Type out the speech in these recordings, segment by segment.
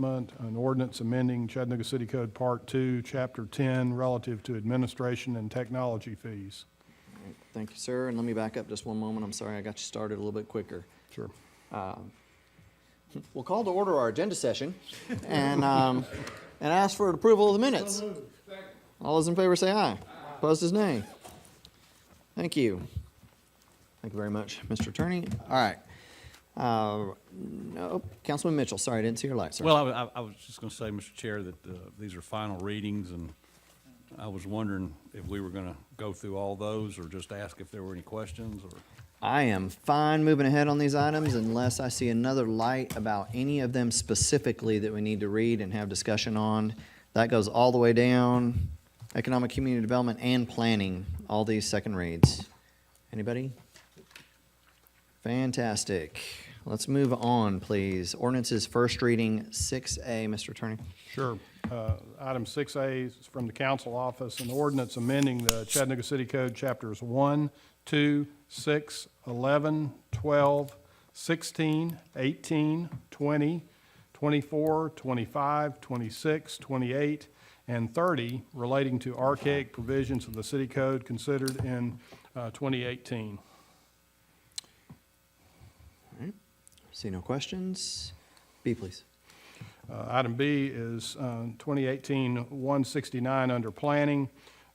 Development, an ordinance amending Chattanooga City Code Part 2, Chapter 10, relative to administration and technology fees. All right, thank you, sir. And let me back up just one moment. I'm sorry I got you started a little bit quicker. Sure. We'll call to order our agenda session and ask for approval of the minutes. All those in favor say aye. Opposed is nay. Thank you. Thank you very much, Mr. Attorney. All right. No, Councilman Mitchell, sorry, I didn't see your light, sir. Well, I was just going to say, Mr. Chair, that these are final readings, and I was wondering if we were going to go through all those or just ask if there were any questions or... I am fine moving ahead on these items unless I see another light about any of them specifically that we need to read and have discussion on. That goes all the way down, economic community development and planning, all these second reads. Anybody? Fantastic. Let's move on, please. Ordinances first reading 6A, Mr. Attorney. Sure. Item 6A is from the council office, an ordinance amending the Chattanooga City Code Chapters 1, 2, 6, 11, 12, 16, 18, 20, 24, 25, 26, 28, and 30 relating to archaic provisions of the city code considered in 2018. All right. See no questions. B, please. Item B is 2018-169 under planning,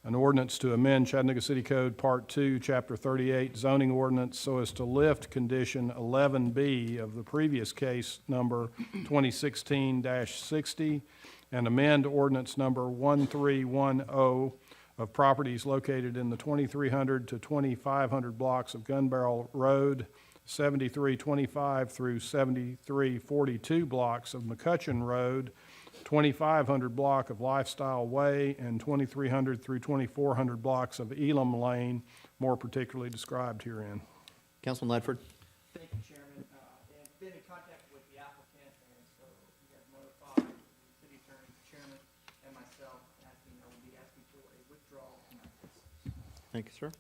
an ordinance to amend Chattanooga City Code Part 2, Chapter 38 zoning ordinance so as to lift condition 11B of the previous case number 2016-60 and amend ordinance number 1310 of properties located in the 2300 to 2500 blocks of Gun Barrel Road, 7325 through 7342 blocks of McCutcheon Road, 2500 block of Lifestyle Way, and 2300 through 2400 blocks of Elam Lane, more particularly described herein. Councilman Ledford. Thank you, Chairman. And been in contact with the applicant, and so we have notified the city attorney, the chairman, and myself, asking, I will be asking for a withdrawal from that case. Thank you, sir.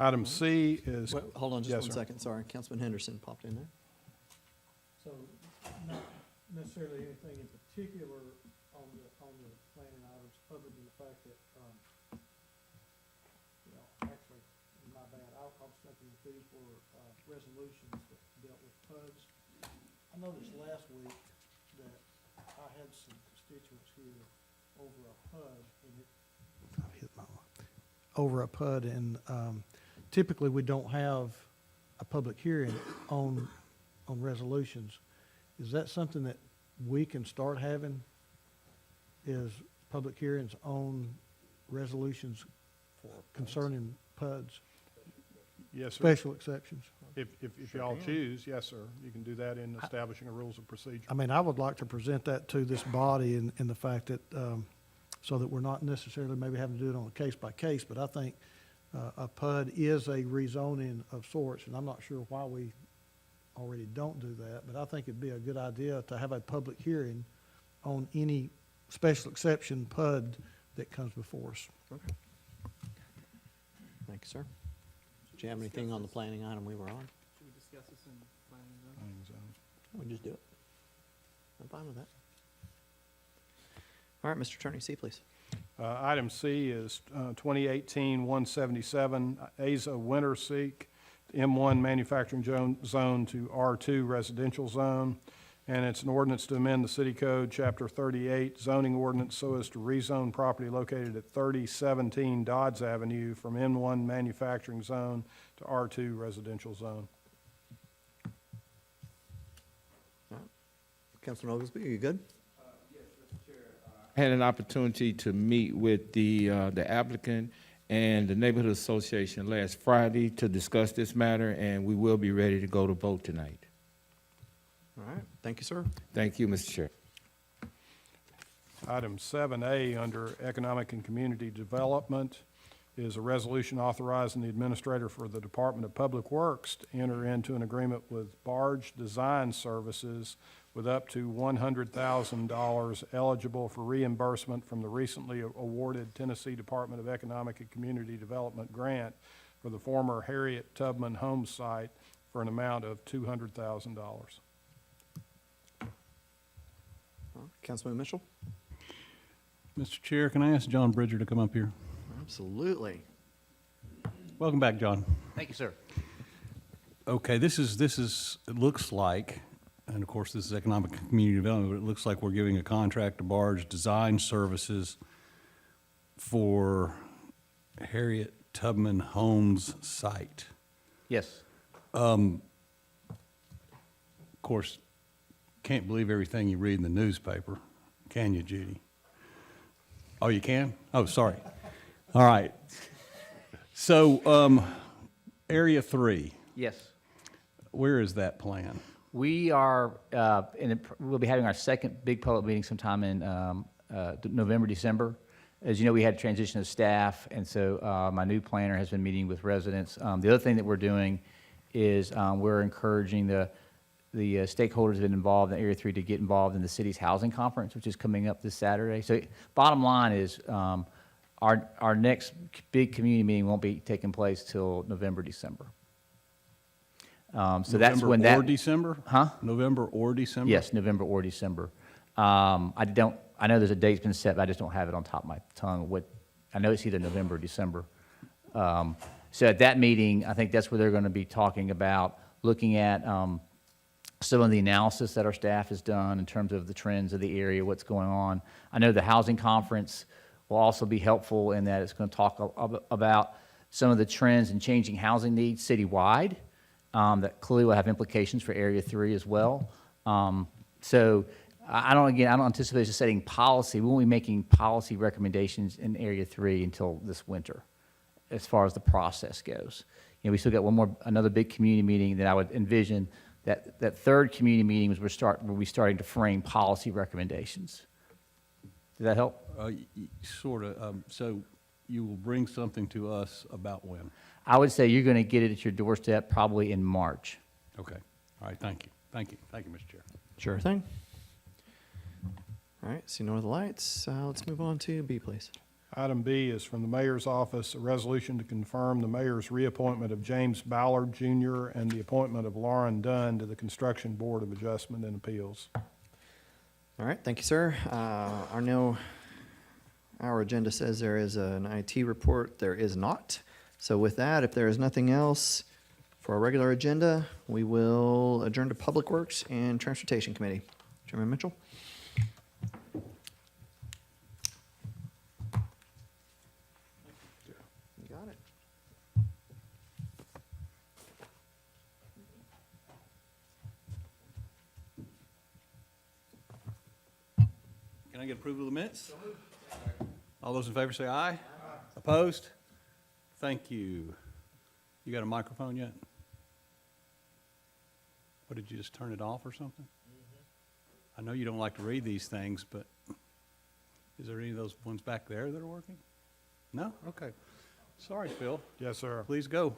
Item C is... Wait, hold on just Yes, one sir. second. Sorry. Councilman Henderson popped in there. So not necessarily anything in particular on the planning items, other than the fact that, actually, my bad, I was thinking that these were, resolutions that dealt with PUDs. I noticed last week that I had some constituents here over a PUD, and typically we don't have a public hearing on resolutions. Is that something that we can start having, is public hearings on resolutions concerning PUDs, Yes, sir. special exceptions? If y'all choose, yes, sir. You can do that in establishing a rules of procedure. I mean, I would like to present that to this body in the fact that, so that we're not necessarily maybe having to do it on a case by case, but I think a PUD is a rezoning of sorts, and I'm not sure why we already don't do that, but I think it'd be a good idea to have a public hearing on any special exception PUD that comes before us. Okay. Thank you, sir. Did you have anything on the planning item we were on? Should we discuss this in planning then? We can just do it. I'm fine with that. All right, Mr. Attorney, C, please. Item C is 2018-177, Asa Winter Seek, M1 Manufacturing Zone to R2 Residential Zone. And it's an ordinance to amend the City Code, Chapter 38, zoning ordinance so as to rezone property located at 3017 Dodds Avenue from M1 Manufacturing Zone to R2 Residential Zone. All right. Councilman Oglesby, are you good? Had an opportunity to meet with the applicant and the Neighborhood Association last Friday to discuss this matter, and we will be ready to go to vote tonight. All right. Thank you, sir. Thank you, Mr. Chair. Item 7A under Economic and Community Development is a resolution authorizing the administrator for the Department of Public Works to enter into an agreement with Barge Design Services with up to $100,000 eligible for reimbursement from the recently awarded Tennessee Department of Economic and Community Development grant for the former Harriet Tubman home site for an amount of $200,000. Councilman Mitchell? Mr. Chair, can I ask John Bridger to come up here? Absolutely. Welcome back, John. Thank you, sir. Okay, this is, it looks like, and of course, this is economic and community development, but it looks like we're giving a contract to Barge Design Services for Harriet Tubman Homes site. Yes. Of course, can't believe everything you read in the newspaper, can you, Judy? Oh, you can? Oh, sorry. All right. So, Area 3, Yes. where is that plan? We are, we'll be having our second big public meeting sometime in November, December. As you know, we had a transition of staff, and so my new planner has been meeting with residents. The other thing that we're doing is we're encouraging the stakeholders that have been involved in Area 3 to get involved in the city's housing conference, which is coming up this Saturday. So bottom line is our next big community meeting won't be taking place till November, December. So that's when that. November or December? Huh? November or December? Yes, November or December. I know there's a date's been set, but I just don't have it on top of my tongue. I know it's either November or December. So at that meeting, I think that's where they're going to be talking about, looking at some of the analysis that our staff has done in terms of the trends of the area, what's going on. I know the housing conference will also be helpful in that it's going to talk about some of the trends and changing housing needs citywide. That clearly will have implications for Area 3 as well. So I don't anticipate just setting policy. We won't be making policy recommendations in Area 3 until this winter, as far as the process goes. We still got another big community meeting that I would envision that third community meeting was we'll be starting to frame policy recommendations. Did that help? Sort of. So you will bring something to us about when? I would say you're going to get it at your doorstep probably in March. Okay. All right, thank you. Thank you. Thank you, Mr. Chair. Sure thing. All right, see no other lights. Let's move on to B, please. Item B is from the mayor's office, a resolution to confirm the mayor's reappointment of James Ballard Jr. and the appointment of Lauren Dunn to the Construction Board of Adjustment and Appeals. All right, thank you, sir. Our agenda says there is an IT report. There is not. So with that, if there is nothing else for our regular agenda, we will adjourn to Public Works and Transportation Committee. Chairman Mitchell? You got it. Can I get approval of the minutes? All those in favor say aye. Opposed? Thank you. You got a microphone yet? What, did you just turn it off or something? I know you don't like to read these things, but is there any of those ones back there that are working? No? Okay. Sorry, Phil. Yes, sir. Please go.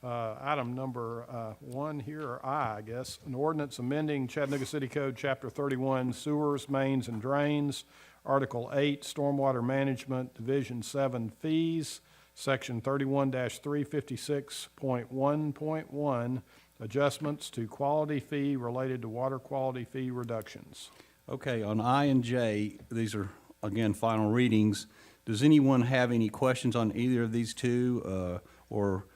Item number 1 here, or I guess, an ordinance amending Chattanooga City Code, Chapter 31, Sewers, Mains, and Drains, Article 8, Stormwater Management, Division 7, Fees, Section 31-356.1.1, Adjustments to Quality Fee related to water quality fee reductions. Okay, on I and J, these are, again, final readings. Does anyone have any questions on either of these two, or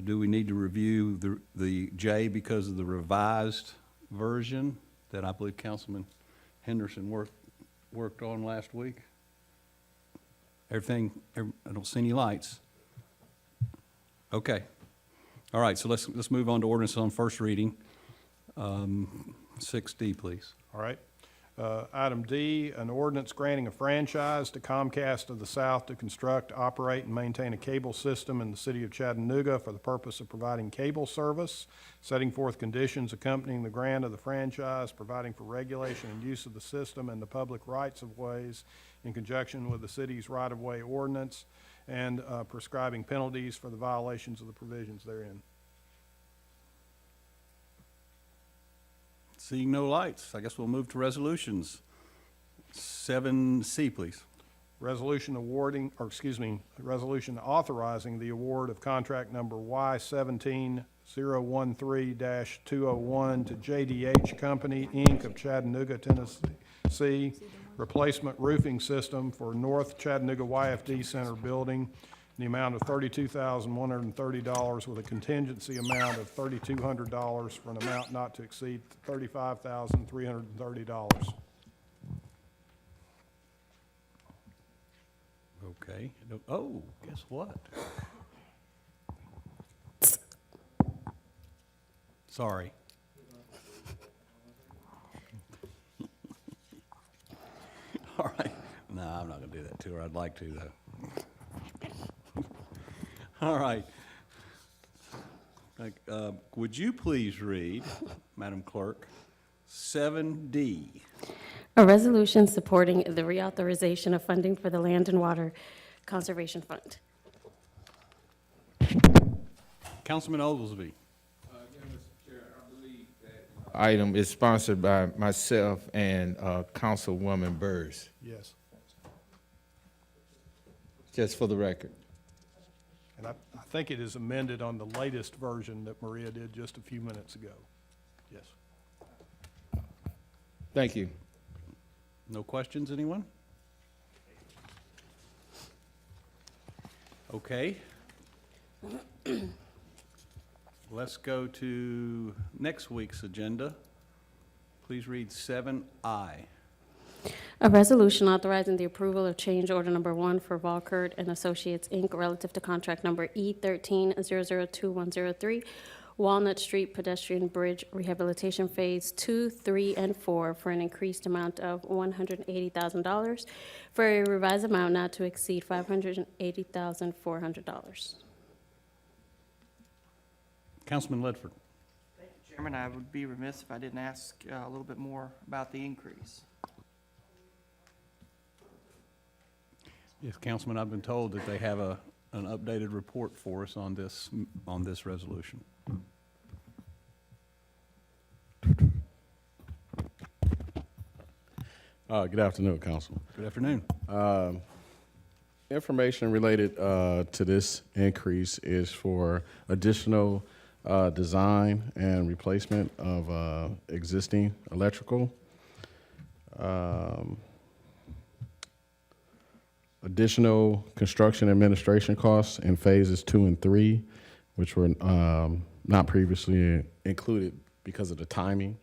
do we need to review the J because of the revised version that I believe Councilman Henderson worked on last week? I don't see any lights. Okay. All right, so let's move on to ordinance on first reading. 6D, please. All right. Item D, an ordinance granting a franchise to Comcast of the South to construct, operate, and maintain a cable system in the city of Chattanooga for the purpose of providing cable service, setting forth conditions accompanying the grant of the franchise, providing for regulation and use of the system and the public rights of ways in conjunction with the city's right-of-way ordinance, and prescribing penalties for the violations of the provisions therein. Seeing no lights, I guess we'll move to resolutions. 7C, please. Resolution authorizing the award of contract number Y17013-201 to JDH Company, Inc. of Chattanooga, Tennessee, replacement roofing system for North Chattanooga YFD Center building in the amount of $32,130 with a contingency amount of $3,200 for an amount not to exceed $35,330. Okay. Oh, guess what? Sorry. All right. No, I'm not going to do that to her. I'd like to, though. All right. Would you please read, Madam Clerk, 7D? A resolution supporting the reauthorization of funding for the Land and Water Conservation Fund. Councilman Oglesby. Item is sponsored by myself and Councilwoman Burrs, Yes. just for the record. And I think it is amended on the latest version that Maria did just a few minutes ago. Yes. Thank you. No questions, anyone? Okay. Let's go to next week's agenda. Please read 7I. A resolution authorizing the approval of change order number 1 for Volkert and Associates, Inc., relative to contract number E13002103, Walnut Street Pedestrian Bridge Rehabilitation Phase 2, 3, and 4 for an increased amount of $180,000 for a revised amount not to exceed $580,400. Councilman Ledford. Thank you, Chairman. I would be remiss if I didn't ask a little bit more about the increase. Yes, Councilman, I've been told that they have an updated report for us on this resolution. Good afternoon, Council. Good afternoon. Information related to this increase is for additional design and replacement of existing electrical. Additional construction administration costs in phases 2 and 3, which were not previously included because of the timing.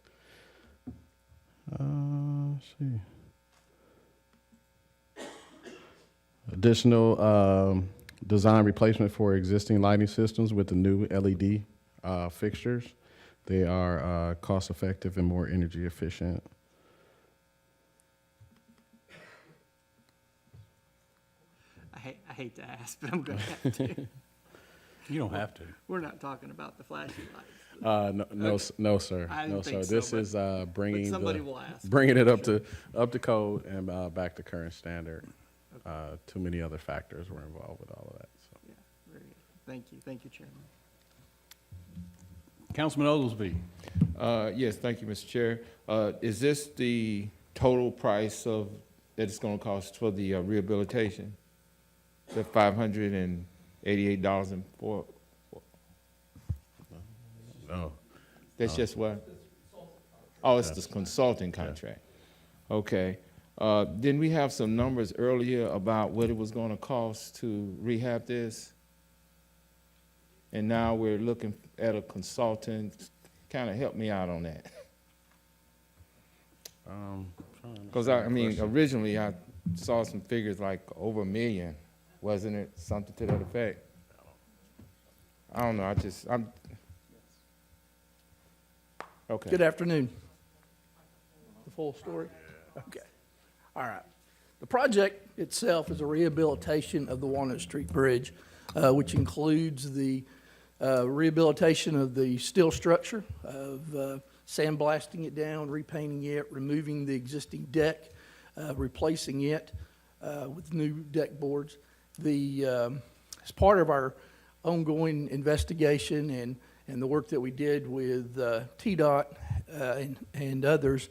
Let's see. Additional design replacement for existing lighting systems with the new LED fixtures. They are cost-effective and more energy efficient. I hate to ask, but I'm going to have to. You don't have to. We're not talking about the flashy lights. No, sir. I didn't No, sir. think so, This but- is bringing But somebody will ask. bringing it up to code and back to current standard. Too many other factors were involved with all of that. So. Yeah, very good. Thank you, Chairman. Councilman Oglesby. Yes, thank you, Mr. Chair. Is this the total price of, that it's gonna cost for the rehabilitation? The $588.04? No. That's just what? Oh, it's the consulting contract. Okay. Didn't we have some numbers earlier about what it was gonna cost to rehab this? And now we're looking at a consultant. Kinda help me out on that. Because I mean, originally I saw some figures like over $1 million, wasn't it? Something to that effect. I don't know, I'm, okay. Good afternoon. The full story? Okay. All right. The project itself is a rehabilitation of the Walnut Street Bridge, which includes the rehabilitation of the steel structure, of sandblasting it down, repainting it, removing the existing deck, replacing it with new deck boards. As part of our ongoing investigation and the work that we did with TDOT and others,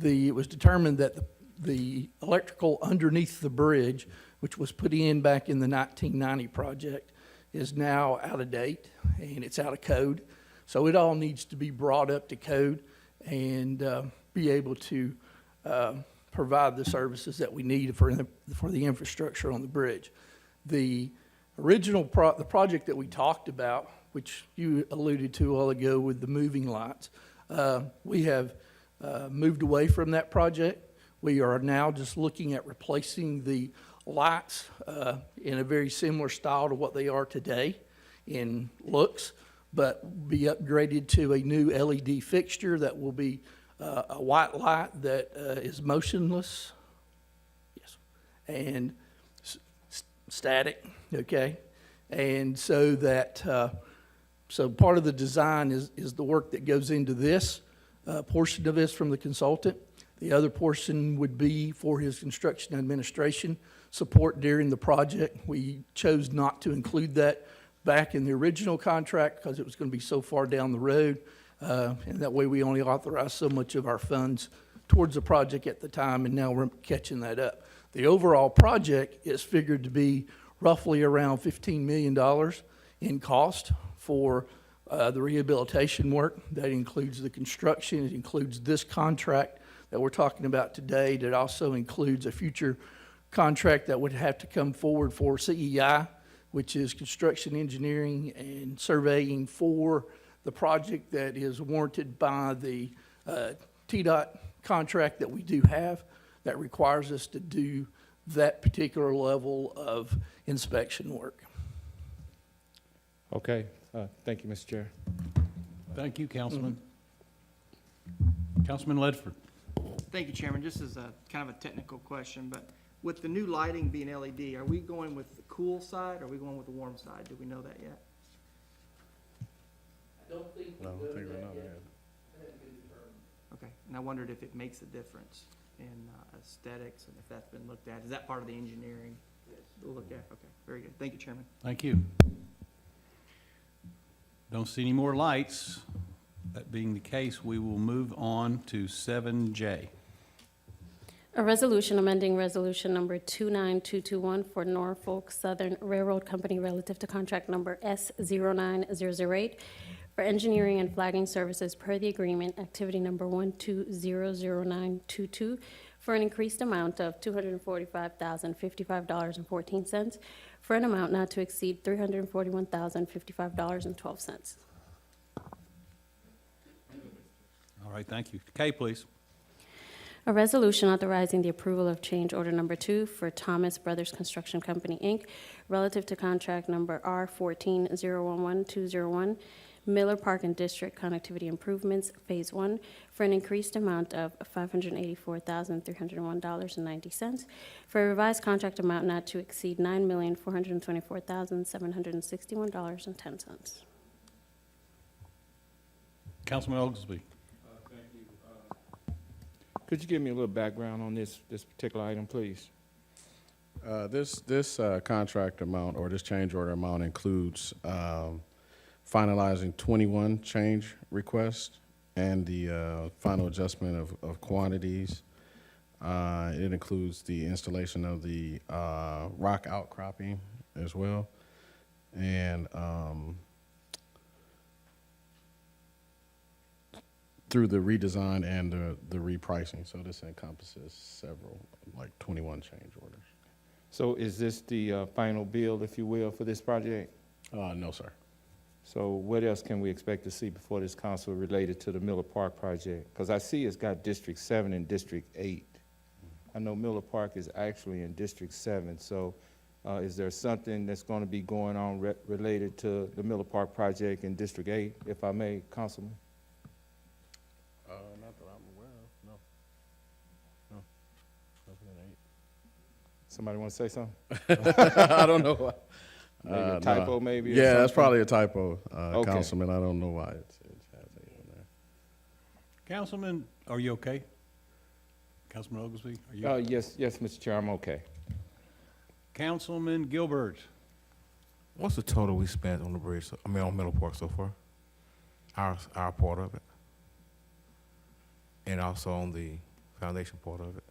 it was determined that the electrical underneath the bridge, which was put in back in the 1990 project, is now out of date and it's out of code. So it all needs to be brought up to code and be able to provide the services that we need for the infrastructure on the bridge. The original the project that we talked about, which you alluded to a while ago with the moving lights, we have moved away from that project. We are now just looking at replacing the lights in a very similar style to what they are today in looks, but be upgraded to a new LED fixture that will be a white light that is motionless, yes, and static, okay? And so that, so part of the design is the work that goes into this portion of this from the consultant. The other portion would be for his construction administration support during the project. We chose not to include that back in the original contract because it was going to be so far down the road. And that way we only authorized so much of our funds towards the project at the time, and now we're catching that up. The overall project is figured to be roughly around $15 million in cost for the rehabilitation work. That includes the construction, it includes this contract that we're talking about today, that also includes a future contract that would have to come forward for CEI, which is construction engineering and surveying for the project that is warranted by the TDOT contract that we do have that requires us to do that particular level of inspection work. Okay, thank you, Mr. Chair. Thank you, Councilman. Councilman Ledford. Thank you, Chairman. Just as a kind of a technical question, but with the new lighting being LED, are we going with the cool side or are we going with the warm side? Do we know that yet? I don't think No, I think we know that. Okay, and I wondered if it makes a difference in aesthetics and if that's been looked at. Is that part of the engineering? We'll look at, okay, very good. Thank you, Chairman. Thank you. Don't see any more lights. That being the case, we will move on to 7J. A resolution amending resolution number 29221 for Norfolk Southern Railroad Company relative to contract number S09008 for engineering and flagging services per the agreement, activity number 1200922, for an increased amount of $245,055.14 for an amount not to exceed $341,055.12. All right, thank you. Kay, please. A resolution authorizing the approval of change order number 2 for Thomas Brothers Construction Company, Inc., relative to contract number R14011-201, Miller Park and District Connectivity Improvements, Phase 1, for an increased amount of $584,301.90, for a revised contract amount not to exceed $9,424,761.10. Councilman Oglesby. Could you give me a little background on this particular item, please? This contract amount, or this change order amount, includes finalizing 21 change requests and the final adjustment of quantities. It includes the installation of the rock outcropping as well, and through the redesign and the repricing. So this encompasses several, like 21 change orders. So is this the final bill, if you will, for this project? No, sir. So what else can we expect to see before this council related to the Miller Park project? Because I see it's got District 7 and District 8. I know Miller Park is actually in District 7, so is there something that's going to be going on related to the Miller Park project in District 8, if I may, Councilman? Not that I'm aware of, no. No. Nothing in 8. Somebody want to say something? I don't know. Maybe a typo, no. maybe? or Yeah, that's something? probably a typo, Okay. Councilman. I don't know why it has 8 in there. Councilman, are you okay? Councilman Oglesby, are you? Yes, Mr. Chair, I'm okay. Councilman Gilbert. What's the total we spent on the bridge, on Miller Park so far? Our part of it? And also on the foundation part of it?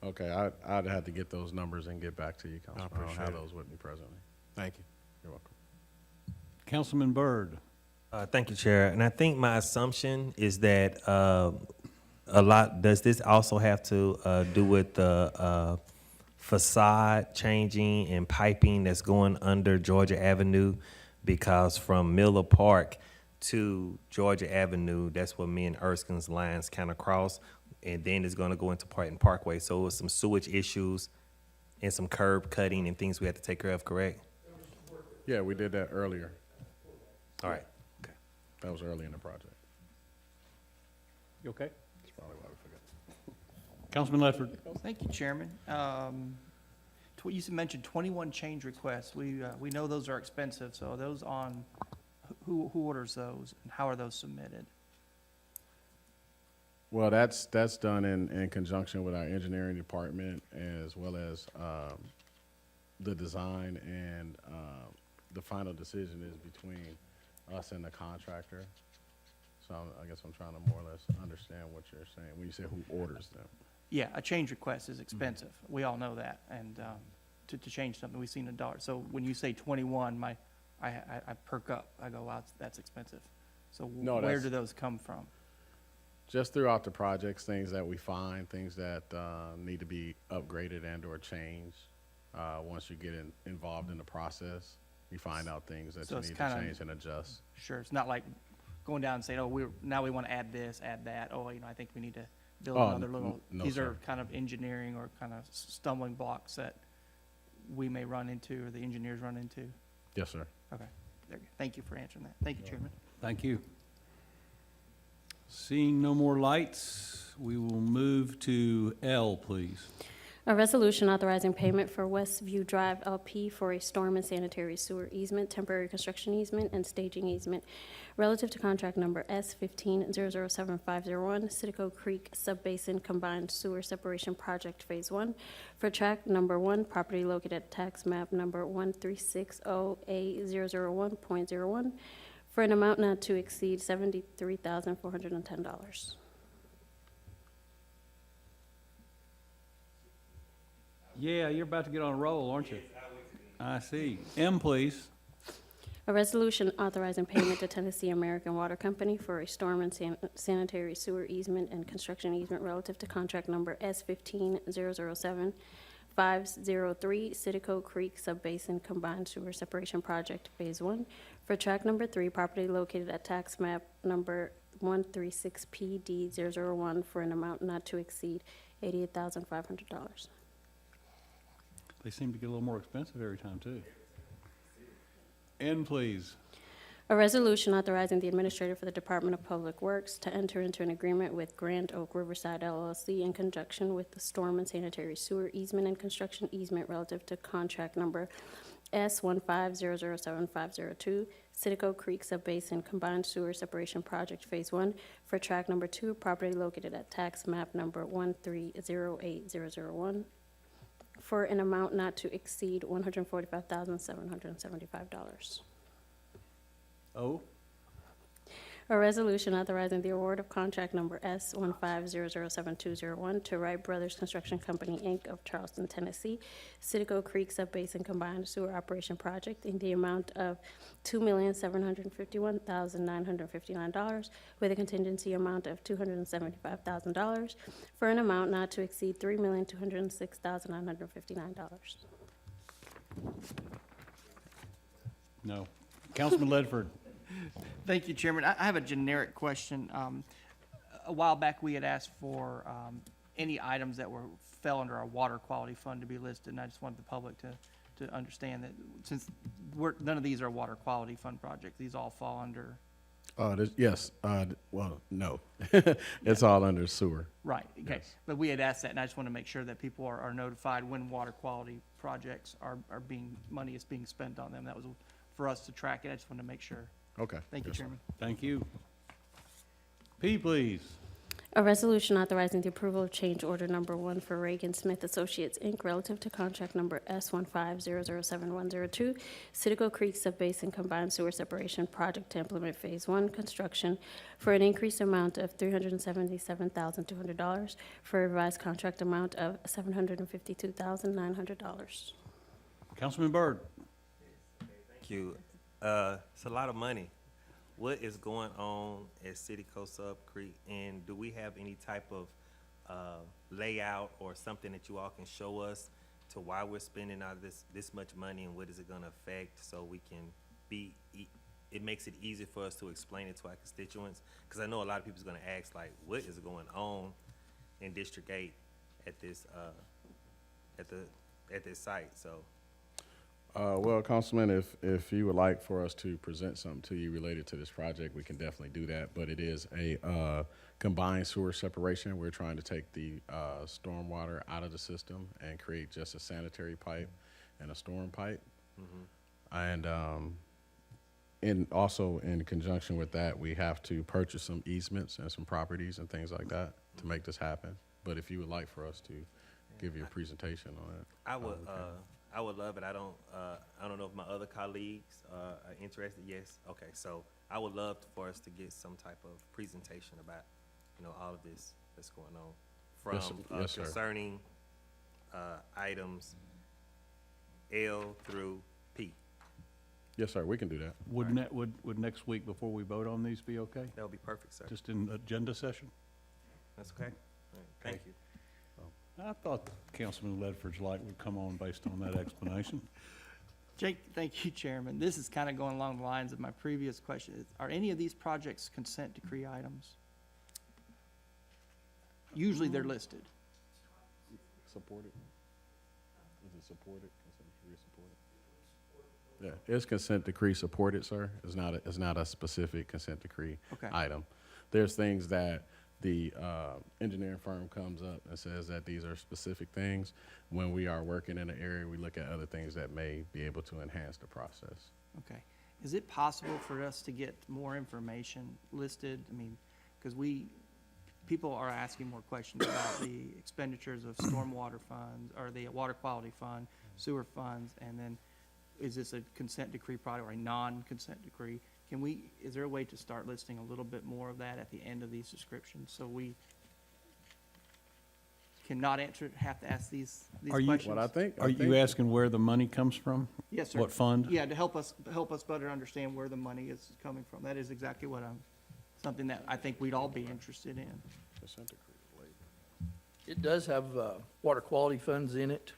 Okay, I'd have to get those numbers and get back to you, Councilman. I don't appreciate have it. those with me presently. Thank you. You're welcome. Councilman Byrd. Thank you, Chair. And I think my assumption is that a lot, does this also have to do with the facade changing and piping that's going under Georgia Avenue? Because from Miller Park to Georgia Avenue, that's where me and Erskine's lines kind of cross, and then it's gonna go into Parton Parkway. So it's some sewage issues and some curb cutting and things we have to take care of, correct? Yeah, we did that earlier. All right. That was early in the project. You okay? That's probably why we forgot. Councilman Ledford? Thank you, Chairman. You mentioned 21 change requests. We know those are expensive, so are those on, who orders those, and how are those submitted? Well, that's done in conjunction with our engineering department, as well as the design, and the final decision is between us and the contractor. So I guess I'm trying to more or less understand what you're saying when you say who orders them. Yeah, a change request is expensive. We all know that, and to change something, we've seen $1. So when you say 21, I perk up. I go, wow, that's expensive. So No, where that's- do those come from? Just throughout the projects, things that we find, things that need to be upgraded and or changed. Once you get involved in the process, you find out things that So you it's need kinda- to change and adjust. Sure, it's not like going down and saying, oh, now we want to add this, add that. Oh, I think we need to build Oh, another little. no, These sir. are kind of engineering or kind of stumbling blocks that we may run into or the engineers run into. Yes, sir. Okay, there, thank you for answering that. Thank you, Chairman. Thank you. Seeing no more lights, we will move to L, please. A resolution authorizing payment for Westview Drive LP for a storm and sanitary sewer easement, temporary construction easement, and staging easement relative to contract number S15007501, Citico Creek Subbasin Combined Sewer Separation Project Phase 1 for tract number 1, property located at tax map number 1360A001.01 for an amount not to exceed $73,410. Yeah, you're about to get on a roll, aren't you? I see. M, please. A resolution authorizing payment to Tennessee American Water Company for a storm and sanitary sewer easement and construction easement relative to contract number S15007503, Citico Creek Subbasin Combined Sewer Separation Project Phase 1 for tract number 3, property located at tax map number 136PD001 for an amount not to exceed $88,500. They seem to get a little more expensive every time, too. N, please. A resolution authorizing the administrator for the Department of Public Works to enter into an agreement with Grand Oak Riverside LLC in conjunction with the storm and sanitary sewer easement and construction easement relative to contract number S15007502, Citico Creek Subbasin Combined Sewer Separation Project Phase 1 for tract number 2, property located at tax map number 1308001 for an amount not to exceed $145,775. O. A resolution authorizing the award of contract number S15007201 to Wright Brothers Construction Company, Inc. of Charleston, Tennessee, Citico Creek Subbasin Combined Sewer Operation Project in the amount of $2,751,959 with a contingency amount of $275,000 for an amount not to exceed $3,206,959. No. Councilman Ledford. Thank you, Chairman. I have a generic question. A while back, we had asked for any items that fell under our water quality fund to be listed, and I just wanted the public to understand that since none of these are water quality fund projects, these all fall under. Yes, well, no. It's all under sewer. Right, okay. Yes. But we had asked that, and I just want to make sure that people are notified when water quality projects money is being spent on them. That was for us to track it. I just wanted to make sure. Okay. Thank you, Yes, sir. Chairman. Thank you. P, please. A resolution authorizing the approval of change order number 1 for Reagan Smith Associates, Inc. relative to contract number S15007102, Citico Creek Subbasin Combined Sewer Separation Project to implement Phase 1 construction for an increased amount of $377,200 for a revised contract amount of $752,900. Councilman Byrd. Thank you. It's a lot of money. what is going on at City Coast Sub Creek? And do we have any type of layout or something that you all can show us to why we're spending out this much money and what is it gonna affect, so we can it makes it easy for us to explain it to our constituents? Because I know a lot of people's gonna ask, like, what is going on in District 8 at this, at this site, so. Well, Councilman, if you would like for us to present something to you related to this project, we can definitely do that. But it is a combined sewer separation. We're trying to take the stormwater out of the system and create just a sanitary pipe and a storm pipe. And also in conjunction with that, we have to purchase some easements and some properties and things like that to make this happen. But if you would like for us to give you a presentation on it. I would love it. I don't know if my other colleagues are interested. Yes, okay, so I would love for us to get some type of presentation about, all of this that's going on. Yes, sir. From Yes, sir. concerning items L through P. Yes, sir, we can do that. Would next week before we vote on these be okay? That would be perfect, sir. Just in agenda session? That's okay? All right, thank you. I thought Councilman Ledford's light would come on based on that explanation. Jake, thank you, Chairman. This is kind of going along the lines of my previous question. Are any of these projects consent decree items? Usually they're listed. Supported? Is it supported? Consent decree supported? Yeah, it's consent decree supported, sir. It's not a specific consent decree Okay. item. There's things that the engineering firm comes up and says that these are specific things. When we are working in an area, we look at other things that may be able to enhance the process. Okay. Is it possible for us to get more information listed? I mean, because people are asking more questions about the expenditures of stormwater funds, or the water quality fund, sewer funds, and then is this a consent decree product or a non-consent decree? Is there a way to start listing a little bit more of that at the end of these descriptions, so we cannot have to ask these Are you- questions? What I think. Are you asking where the money comes from? Yes, sir. What fund? Yeah, to help us better understand where the money is coming from. That is exactly something that I think we'd all be interested in. Consent decree, wait. It does have water quality funds in it,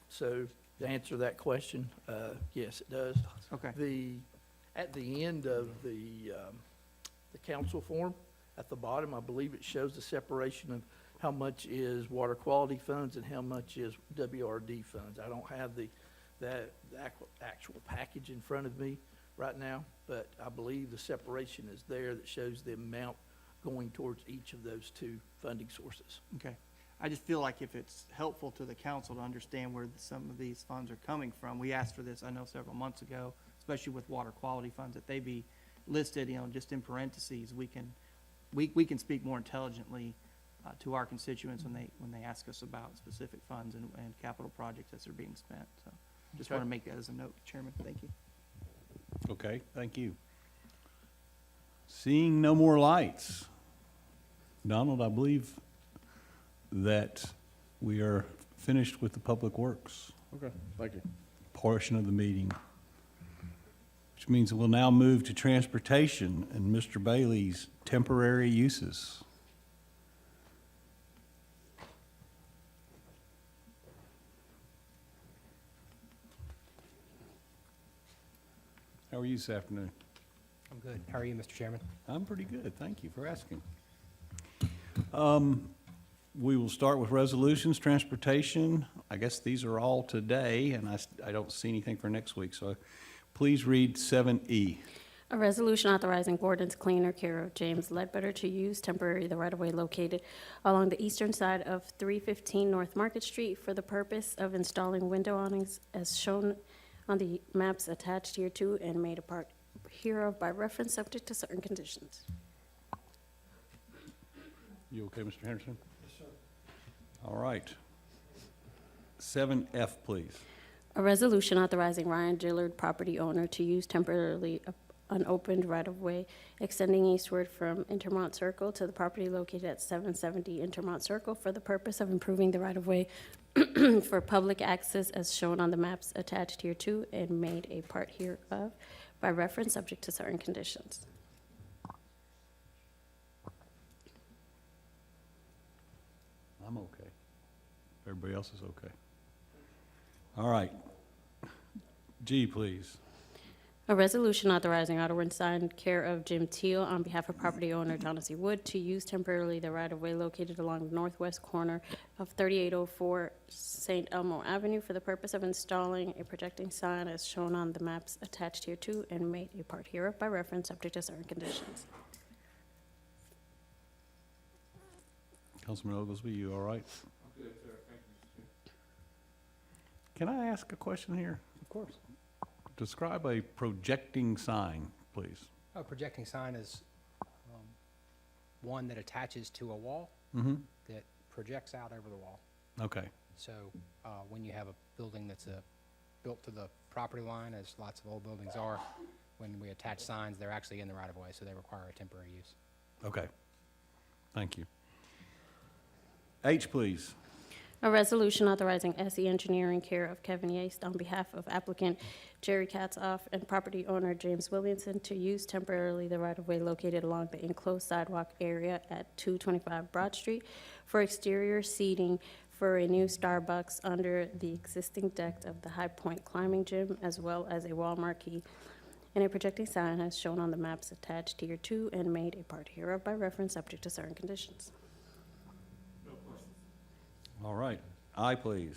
so to answer that question, yes, it does. Okay. At the end of the council form, at the bottom, I believe it shows the separation of how much is water quality funds and how much is WRD funds. I don't have the actual package in front of me right now, but I believe the separation is there that shows the amount going towards each of those two funding sources. Okay. I just feel like if it's helpful to the council to understand where some of these funds are coming from, we asked for this, I know, several months ago, especially with water quality funds, that they be listed, just in parentheses. We can speak more intelligently to our constituents when they ask us about specific funds and capital projects as they're being spent. So just want to make that as a note, Chairman. Thank you. Okay, thank you. Seeing no more lights. Donald, I believe that we are finished with the Public Works Okay, thank you. portion of the meeting, which means we'll now move to transportation and Mr. Bailey's temporary uses. How are you this afternoon? I'm good. How are you, Mr. Chairman? I'm pretty good, thank you for asking. We will start with resolutions, transportation. I guess these are all today, and I don't see anything for next week, so please read 7E. A resolution authorizing Gordon's Cleaner care of James Ledbetter to use temporary the right-of-way located along the eastern side of 315 North Market Street for the purpose of installing window awnings as shown on the maps attached here to and made a part hereof by reference subject to certain conditions. You okay, Mr. Henderson? Yes, sir. All right. 7F, please. A resolution authorizing Ryan Dillard, property owner, to use temporarily unopened right-of-way extending eastward from Intermont Circle to the property located at 770 Intermont Circle for the purpose of improving the right-of-way for public access as shown on the maps attached hereto and made a part hereof by reference subject to certain conditions. I'm okay. Everybody else is okay. All right. G, please. A resolution authorizing Otterburn signed care of Jim Teal on behalf of property owner Thomas E. Wood to use temporarily the right-of-way located along the northwest corner of 3804 St. Elmo Avenue for the purpose of installing a projecting sign as shown on the maps attached here too and made a part hereof by reference subject to certain conditions. Councilman Oglesby, you all right? I'm good, sir. Thank you. Can I ask a question here? Of course. Describe a projecting sign, please. A projecting sign is one that attaches to a wall Mm-hmm. that projects out over the wall. Okay, So when you have a building that's built to the property line, as lots of old buildings are, when we attach signs, they're actually in the right-of-way, so they require a temporary use. okay. Thank you. H, please. A resolution authorizing SE Engineering care of Kevin Yates on behalf of applicant Jerry Katzoff and property owner James Williamson to use temporarily the right-of-way located along the enclosed sidewalk area at 225 Broad Street for exterior seating for a new Starbucks under the existing deck of the High Point Climbing Gym, as well as a wall marquee and a projecting sign as shown on the maps attached here too and made a part hereof by reference subject to certain conditions. All right. I, please.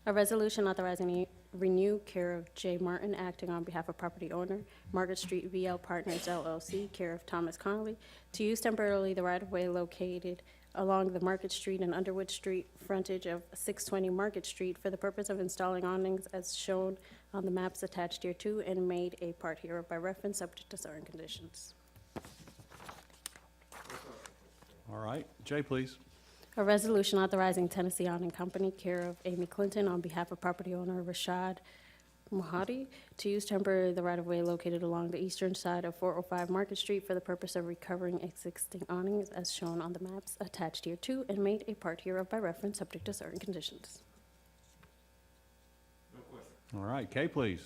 A resolution authorizing the renew care of J. Martin, acting on behalf of property owner, Market Street VL Partners LLC, care of Thomas Connolly, to use temporarily the right-of-way located along the Market Street and Underwood Street frontage of 620 Market Street for the purpose of installing awnings as shown on the maps attached here too and made a part hereof by reference subject to certain conditions. All right. J, please. A resolution authorizing Tennessee Awning Company, care of Amy Clinton, on behalf of property owner Rashad Mohadi, to use temporarily the right-of-way located along the eastern side of 405 Market Street for the purpose of recovering existing awnings as shown on the maps attached here too, and made a part hereof by reference subject to certain conditions. All right. K, please.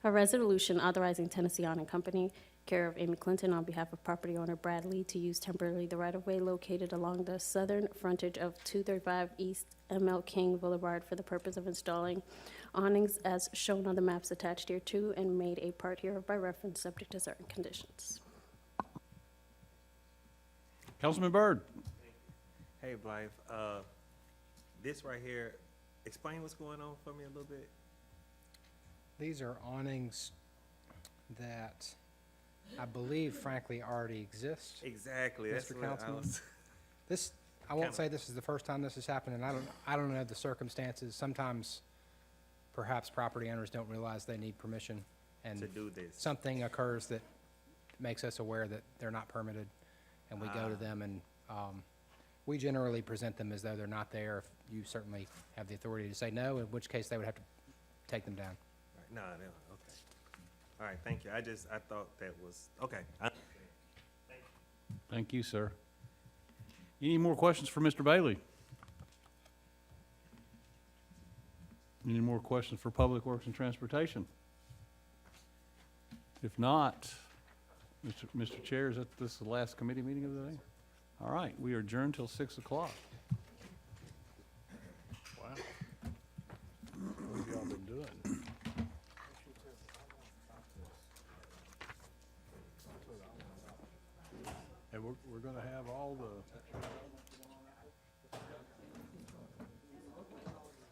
A resolution authorizing Tennessee Awning Company, care of Amy Clinton, on behalf of property owner Brad Lee, to use temporarily the right-of-way located along the southern frontage of 235 East ML King Boulevard for the purpose of installing awnings as shown on the maps attached here too, and made a part hereof by reference subject to certain conditions. Councilman Byrd. Hey, Blythe, this right here, explain what's going on for me a little bit. These are awnings that I believe frankly already exist. Exactly, that's Mr. what I Councilman? was. I won't say this is the first time this has happened, and I don't know the circumstances. Sometimes perhaps property owners don't realize they need permission, and To do this. something occurs that makes us aware that they're not permitted, and we go to them, and we generally present them as though they're not there. If you certainly have the authority to say no, in which case they would have to take them down. No, okay. All right, thank you. I thought that was, okay. Thank you, sir. Any more questions for Mr. Bailey? Any more questions for Public Works and Transportation? If not, Mr. Chair, is this the last committee meeting of the day? All right, we are adjourned till 6 o'clock.